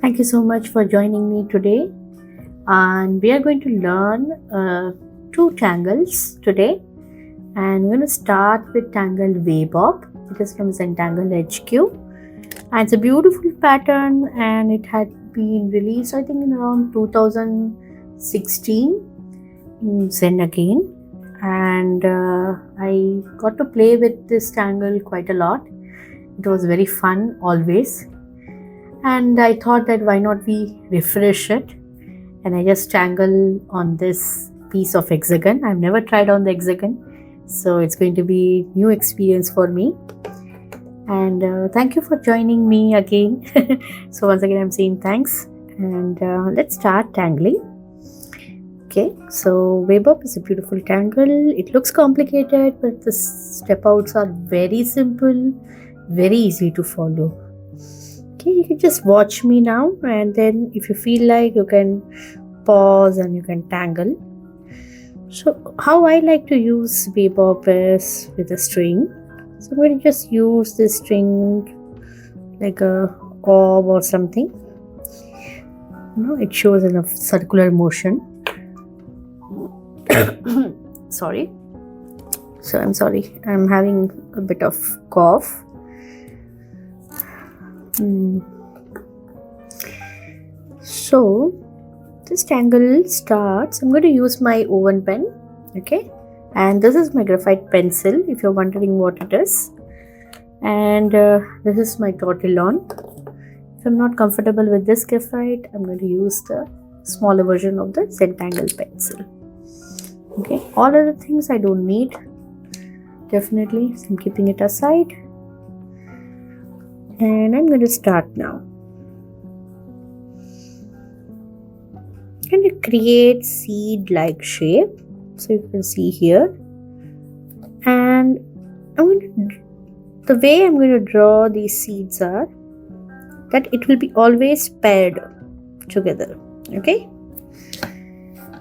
Thank you so much for joining me today, and we are going to learn two tangles today, and we're going to start with tangle Waybop. It is from Zentangle HQ, and it's a beautiful pattern, and it had been released I think in around 2016 in Zen again, and I got to play with this tangle quite a lot. It was very fun always, and I thought that why not we refresh it, and I just tangle on this piece of hexagon. I've never tried on the hexagon, so it's going to be new experience for me. And thank you for joining me again. So once again I'm saying thanks, and let's start tangling. Okay, so Waybop is a beautiful tangle. It looks complicated, but the step outs are very simple, very easy to follow. Okay, you can just watch me now, and then if you feel like, you can pause and you can tangle. So how I like to use Waybop is with a string. So I'm going to just use this string like a orb or something. It shows in a circular motion. Sorry. So I'm sorry, I'm having a bit of cough. So this tangle starts. I'm going to use my oven pen. Okay, and this is my graphite pencil, if you're wondering what it is, and this is my tortillon. If I'm not comfortable with this graphite, I'm going to use the smaller version of the Zentangle pencil. Okay, all other things I don't need, definitely, so I'm keeping it aside, and I'm going to start now. I'm going to create seed like shape, so you can see here, and the way I'm going to draw these seeds are that it will be always paired together. Okay,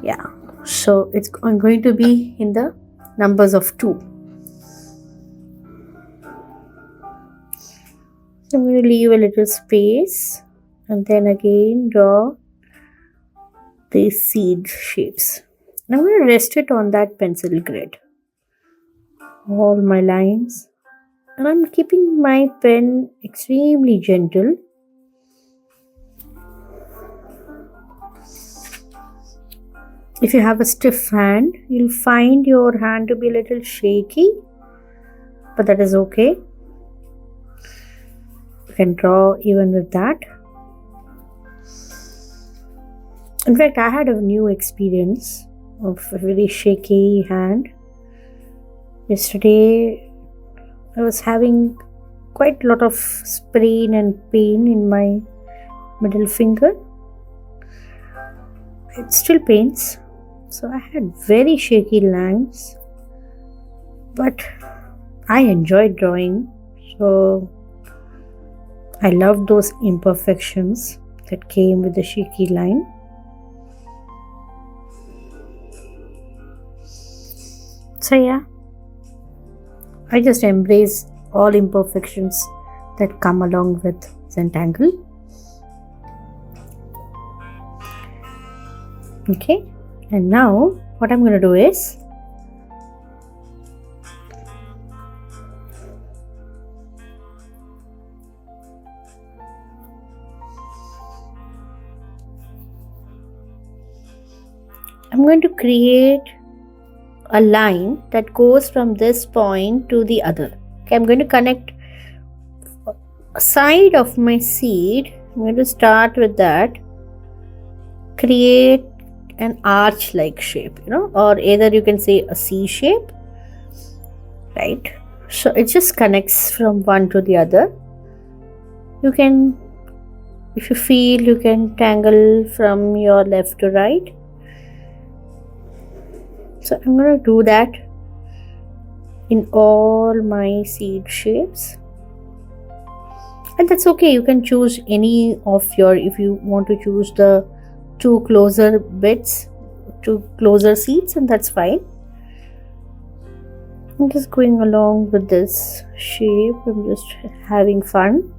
yeah, so I'm going to be in the numbers of 2. So I'm going to leave a little space and then again draw these seed shapes. Now I'm going to rest it on that pencil grid, all my lines, and I'm keeping my pen extremely gentle. If you have a stiff hand, you'll find your hand to be a little shaky, but that is okay. You can draw even with that. In fact, I had a new experience of a very shaky hand. Yesterday, I was having quite a lot of sprain and pain in my middle finger. It still pains. So I had very shaky lines, but I enjoyed drawing. So I loved those imperfections that came with the shaky line. So yeah, I just embrace all imperfections that come along with Zentangle. Okay, and now what I'm going to do is I'm going to create a line that goes from this point to the other. Okay, I'm going to connect a side of my seed. I'm going to start with that, create an arch like shape, or either you can say a C shape, right? So it just connects from one to the other. You can, if you feel, you can tangle from your left to right. So I'm going to do that in all my seed shapes, and that's okay. You can choose any of your, if you want to choose the 2 closer bits, 2 closer seeds, and that's fine. I'm just going along with this shape. I'm just having fun.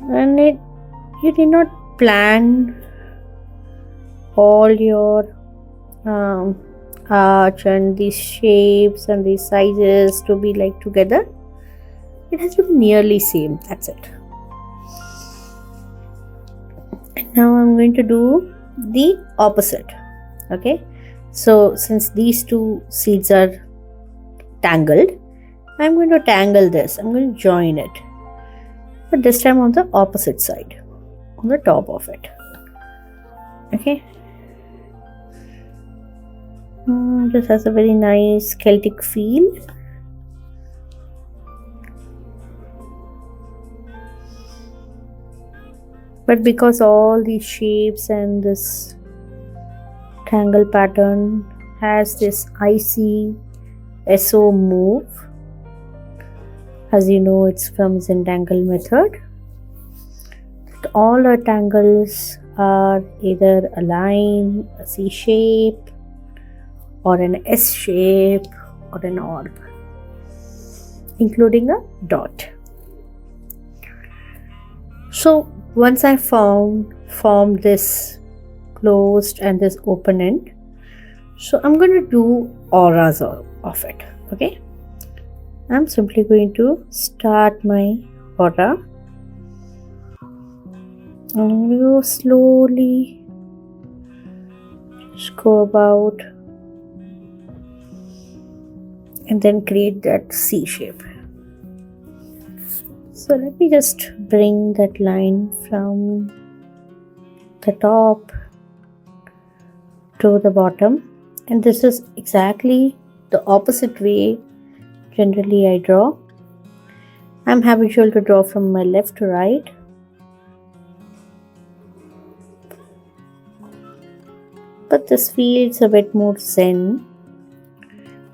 and you did not plan all your arch and these shapes and these sizes to be like together. It has to be nearly same. That's it. And now I'm going to do the opposite. Okay, so since these two seeds are tangled, I'm going to tangle this. I'm going to join it, but this time on the opposite side, on the top of it. Okay. This has a very nice Celtic feel. But because all these shapes and this tangle pattern has this icy SO move, as you know, it's from Zentangle method. All our tangles are either a line, a C shape, or an S shape, or an orb, including a dot. So once I formed this closed and this open end, so I'm going to do auras of it. Okay, I'm simply going to start my aura. I'm going to go slowly, just go about, and then create that C shape. So let me just bring that line from the top to the bottom, and this is exactly the opposite way generally I draw. I'm habitual to draw from my left to right. But this feels a bit more zen.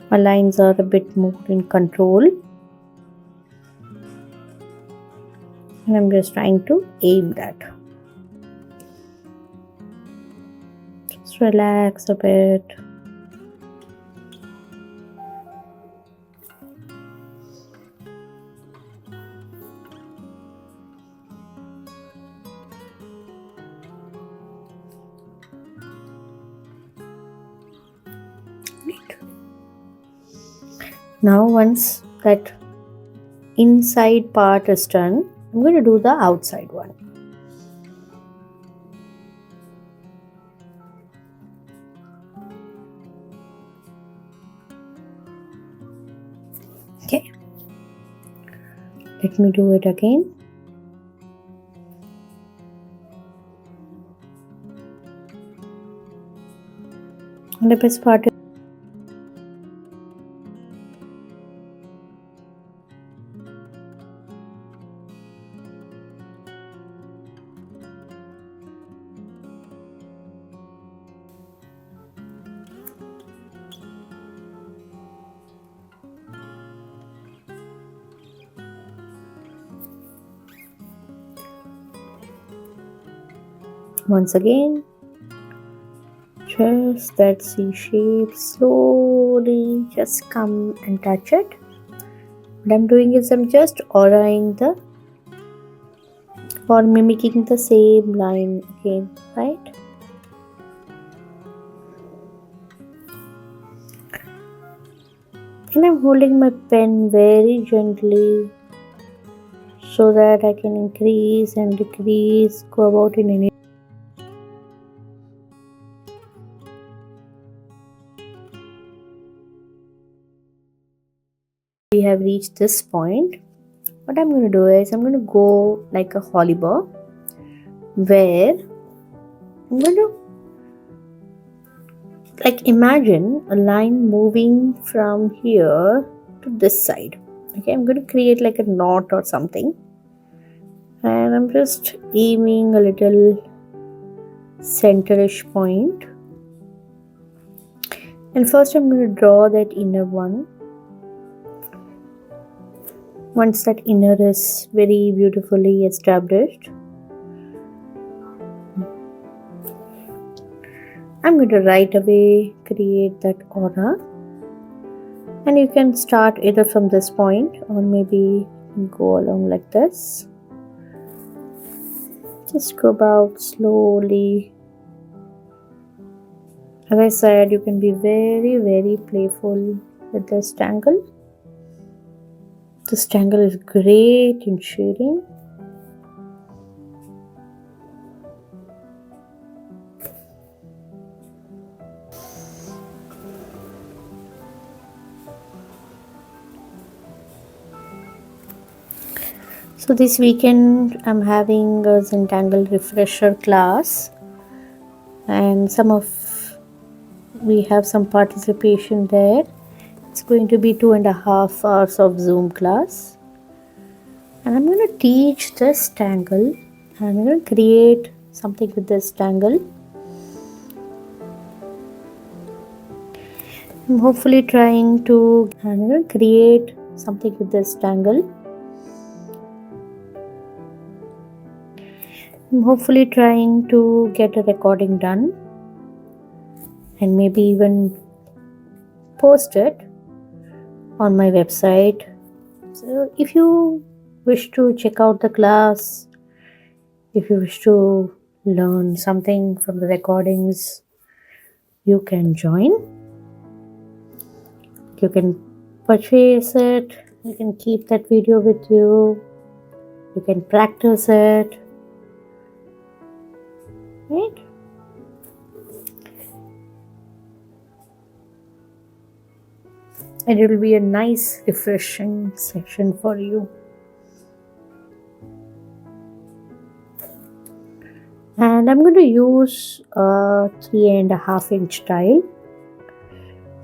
My lines are a bit more in control. And I'm just trying to aim that. Just relax a bit. Now once that inside part is done, I'm going to do the outside one. Okay, let me do it again. And the best part is once again, just that C shape, slowly just come and touch it. What I'm doing is I'm just auraing or mimicking the same line again, right? And I'm holding my pen very gently so that I can increase and decrease, go about in any. We have reached this point. What I'm going to do is I'm going to go like a hollyber, where I'm going to like imagine a line moving from here to this side. Okay, I'm going to create like a knot or something, and I'm just aiming a little centerish point. And first I'm going to draw that inner one. Once that inner is very beautifully established, I'm going to right away create that aura. And you can start either from this point or maybe go along like this. Just go about slowly. As I said, you can be very playful with this tangle. This tangle is great in shading. So this weekend I'm having a Zentangle Refresher Class, and we have some participation there. It's going to be 2.5 hours of Zoom class, and I'm going to teach this tangle. I'm going to create something with this tangle. I'm hopefully trying to create something with this tangle. I'm hopefully trying to get a recording done and maybe even post it on my website. So if you wish to check out the class, if you wish to learn something from the recordings, you can join. You can purchase it. You can keep that video with you. You can practice it. Right? And it will be a nice, refreshing session for you. And I'm going to use a 3.5-inch tile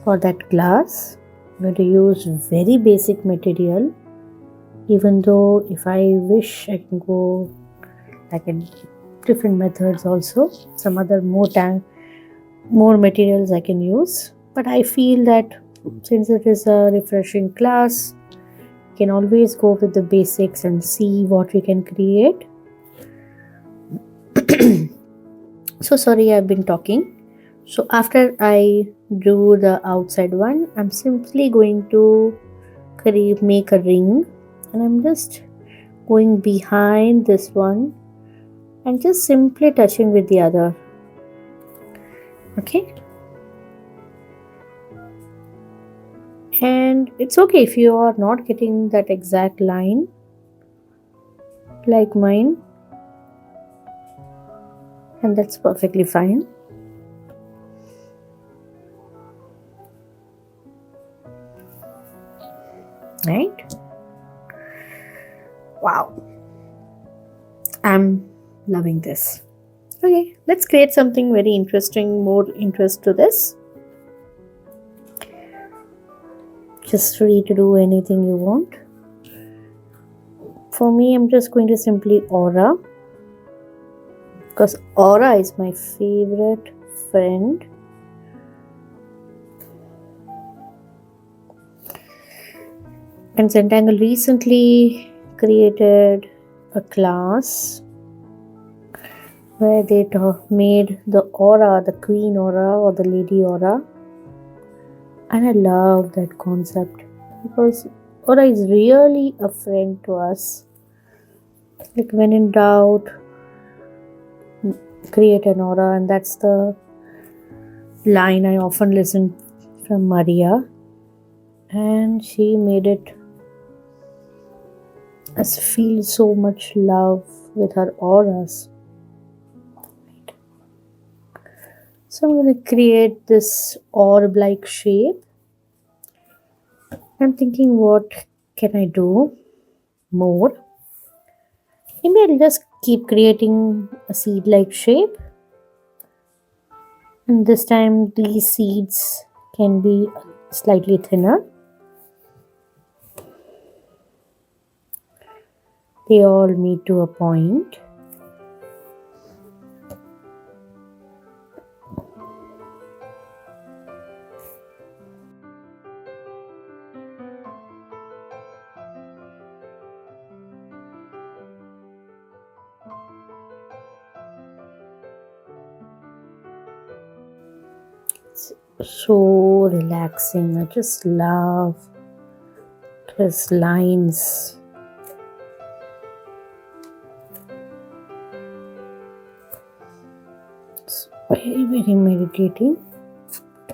for that glass. I'm going to use very basic material, even though if I wish I can go like in different methods also. Some other more materials I can use. But I feel that since it is a refreshing class, you can always go with the basics and see what we can create. So sorry, I've been talking. So after I do the outside one, I'm simply going to make a ring, and I'm just going behind this one and just simply touching with the other. Okay. And it's okay if you are not getting that exact line like mine, and that's perfectly fine. Right? Wow. I'm loving this. Okay, let's create something very interesting, more interest to this. Just free to do anything you want. For me, I'm just going to simply aura, because aura is my favorite friend. And Zentangle recently created a class where they made the aura, the queen aura or the lady aura. And I love that concept because aura is really a friend to us. Like when in doubt, create an aura, and that's the line I often listen from Maria. And she made it us feel so much love with her auras. So I'm going to create this orb-like shape. I'm thinking, what can I do more? Maybe I'll just keep creating a seed-like shape. And this time these seeds can be slightly thinner. They all meet to a point. It's so relaxing. I just love these lines. Very, very meditating.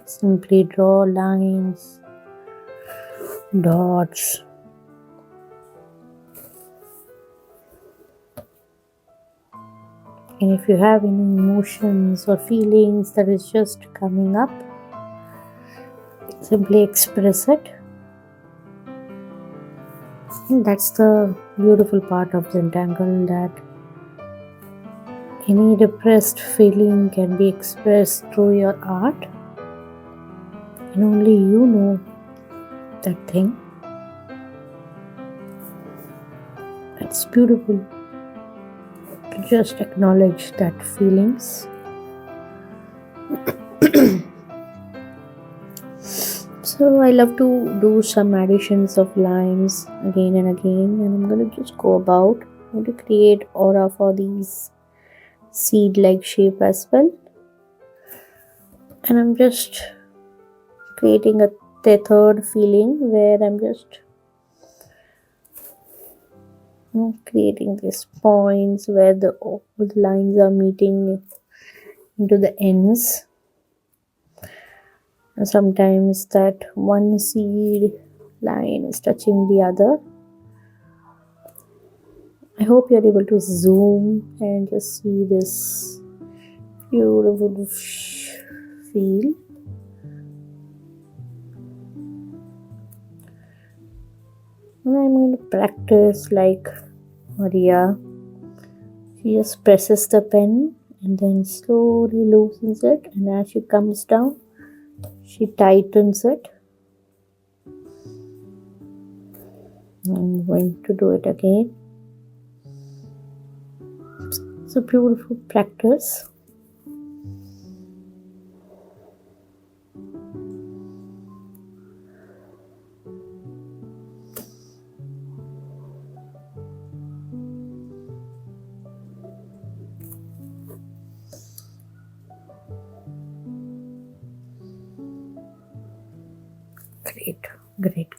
Simply draw lines, dots. And if you have any emotions or feelings that is just coming up, simply express it. And that's the beautiful part of Zentangle, that any repressed feeling can be expressed through your art, and only you know that thing. It's beautiful to just acknowledge that feelings. So I love to do some additions of lines again and again, and I'm going to just go about. I'm going to create aura for these seed-like shape as well, and I'm just creating a tethered feeling where I'm just creating these points where the lines are meeting into the ends. And sometimes that one seed line is touching the other. I hope you're able to zoom and just see this beautiful feel. And I'm going to practice like Maria. She just presses the pen and then slowly loosens it, and as she comes down, she tightens it. I'm going to do it again. It's a beautiful practice.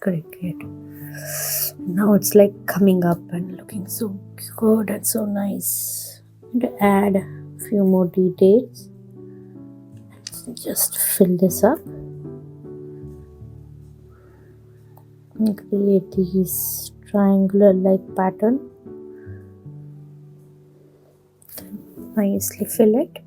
Great. Now it's like coming up and looking so good and so nice. And to add a few more details, just fill this up and create these triangular like pattern. Nicely fill it.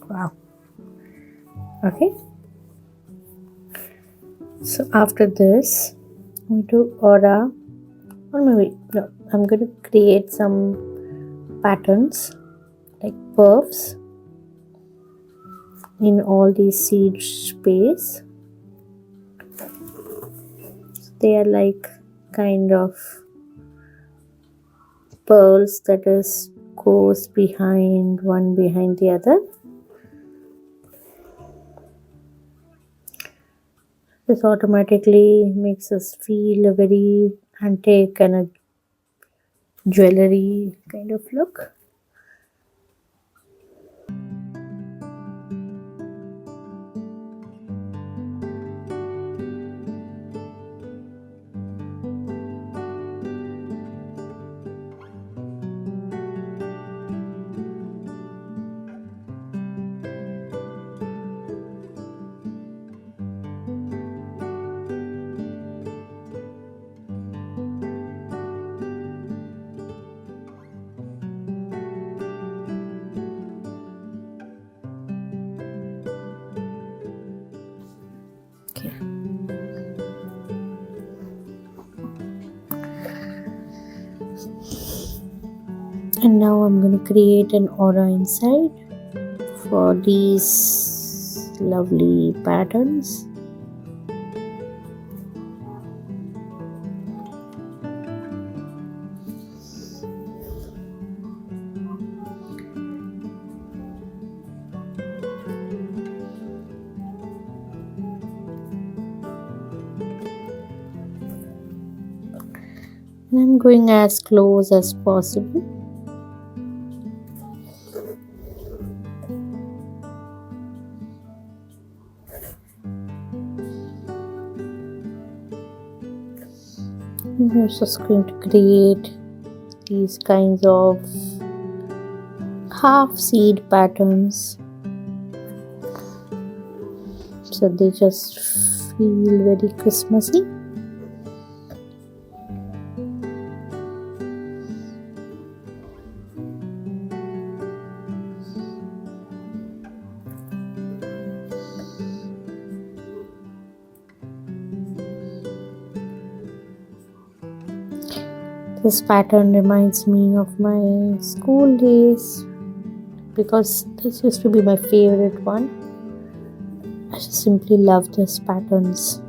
Wow. Okay. So after this, we do aura, or maybe no, I'm going to create some patterns like curves in all these seed space. They are like kind of pearls that is goes behind one behind the other. This automatically makes us feel a very antique and a jewelry kind of look. Okay. And now I'm going to create an aura inside for these lovely patterns. And I'm going as close as possible. We're just going to create these kinds of half seed patterns, so they just feel very Christmassy. This pattern reminds me of my school days because this used to be my favorite one. I just simply love these patterns.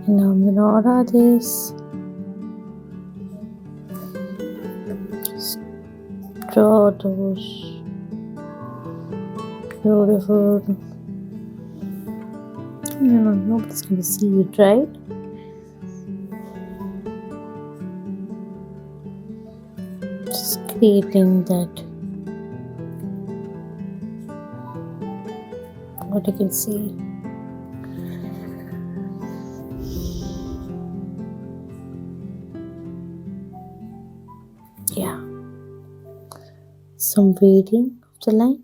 And now I'm going to order this. Just draw those beautiful. Nobody's going to see it, right? Just creating that, what you can see. Yeah, some weighting of the line.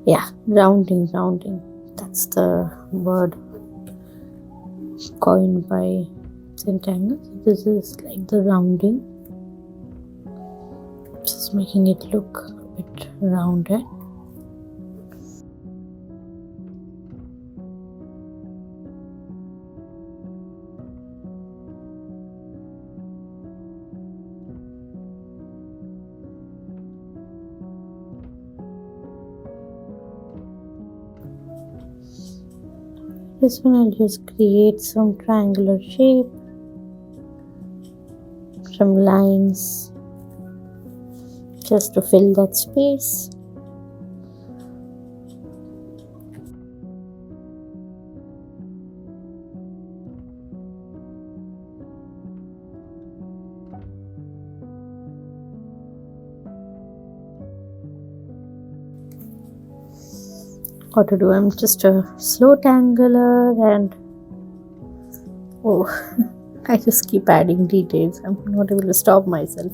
Yeah, rounding. That's the word coined by Zentangle. This is like the rounding. Just making it look a bit rounded. This one I'll just create some triangular shape, some lines just to fill that space. What to do? I'm just a slow tangler and I just keep adding details. I'm not able to stop myself.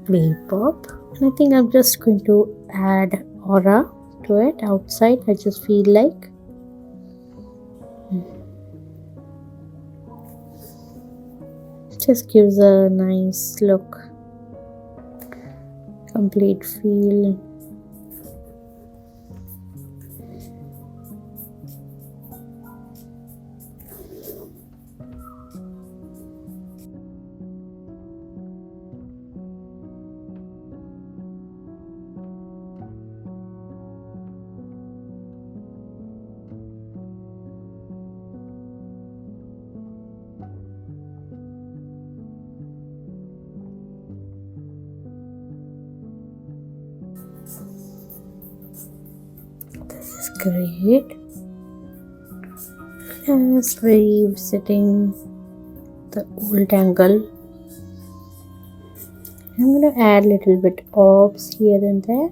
Waybop, and I think I'm just going to add aura to it outside. I just feel like just gives a nice look, complete feel. This is great. Just revisiting the old tangle. I'm going to add a little bit orbs here and there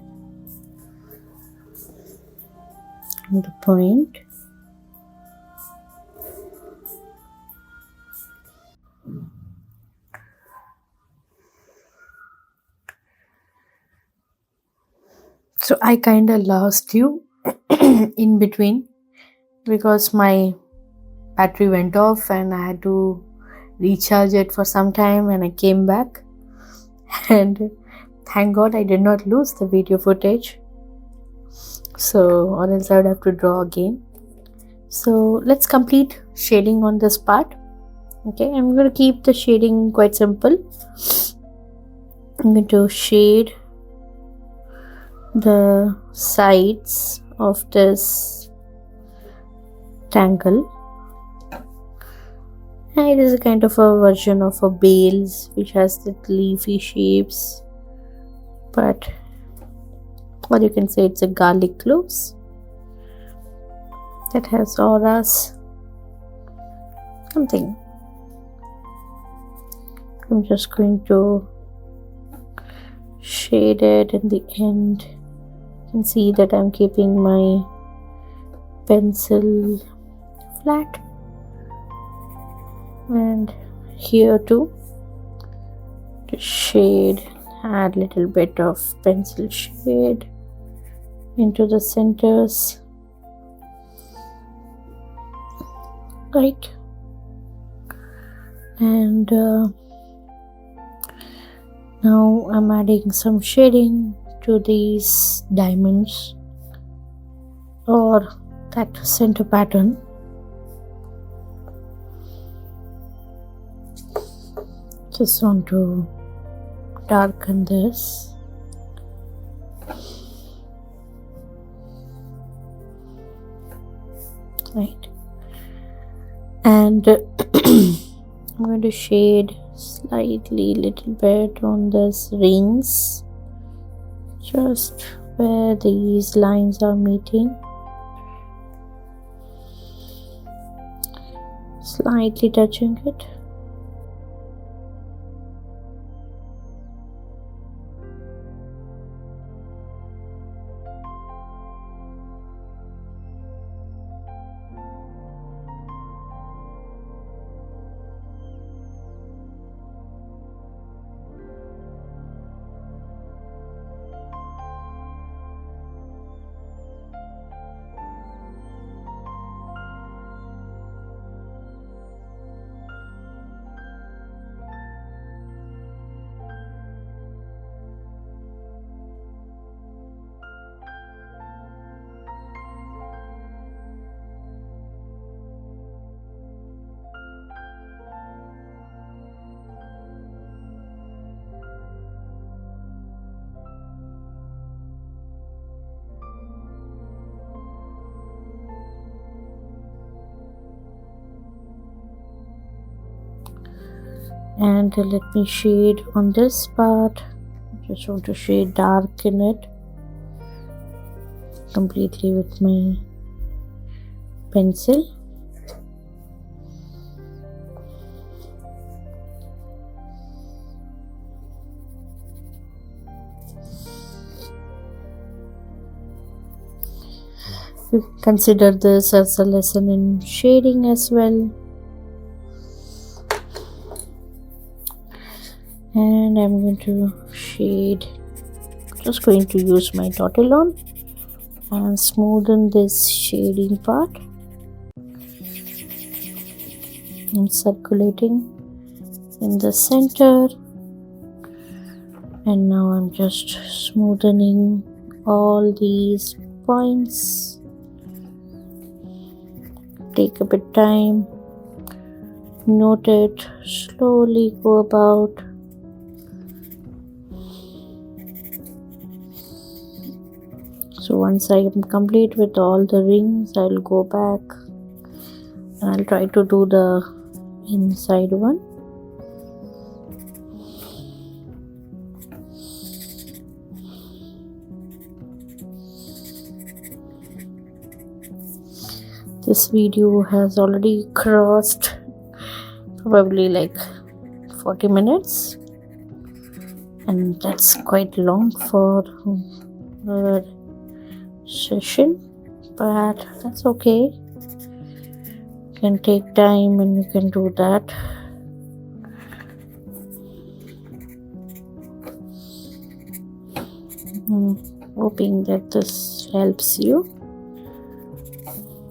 on the point. So I kind of lost you in between because my battery went off and I had to recharge it for some time, and I came back, and thank God I did not lose the video footage, so or else I would have to draw again. So let's complete shading on this part. Okay, I'm going to keep the shading quite simple. I'm going to shade the sides of this tangle. And it is a kind of a version of a bales which has the leafy shapes, but or you can say it's a garlic cloves that has auras, something. I'm just going to shade it in the end. You can see that I'm keeping my pencil flat, and here too to shade, add little bit of pencil shade into the centers, right? And now I'm adding some shading to these diamonds or that center pattern. Just want to darken this. Right. And I'm going to shade slightly little bit on this rings, just where these lines are meeting. Slightly touching it. And let me shade on this part. Just want to shade darken it completely with my pencil. You consider this as a lesson in shading as well. And I'm going to shade, just going to use my Dottilon and smoothen this shading part. I'm circulating in the center, and now I'm just smoothing all these points. Take a bit time, note it, slowly go about. So once I am complete with all the rings, I'll go back and I'll try to do the inside one. This video has already crossed probably like 40 minutes, and that's quite long for a session, but that's okay. You can take time and you can do that. Hoping that this helps you.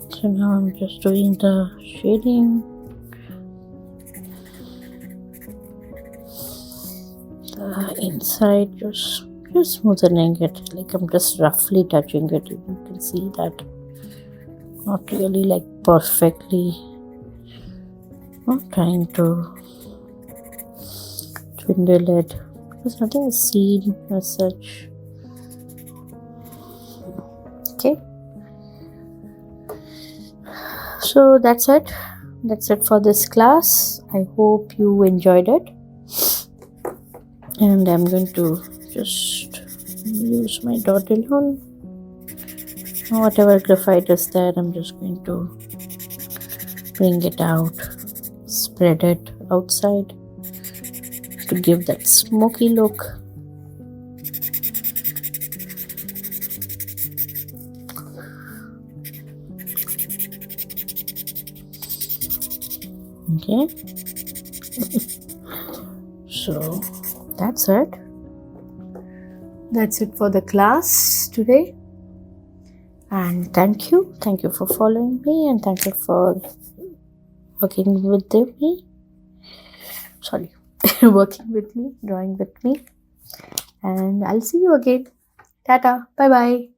So now I'm just doing the shading, the inside, just smoothing it, like I'm just roughly touching it. You can see that, not really like perfectly, not trying to dwindle it because nothing is seen as such. Okay, so that's it for this class. I hope you enjoyed it, and I'm going to just use my dotted on whatever graphite is there. I'm just going to bring it out, spread it outside to give that smoky look. Okay, so that's it for the class today. And thank you for following me, and thank you for working with me. Working with me, drawing with me, and I'll see you again. Tata, bye bye.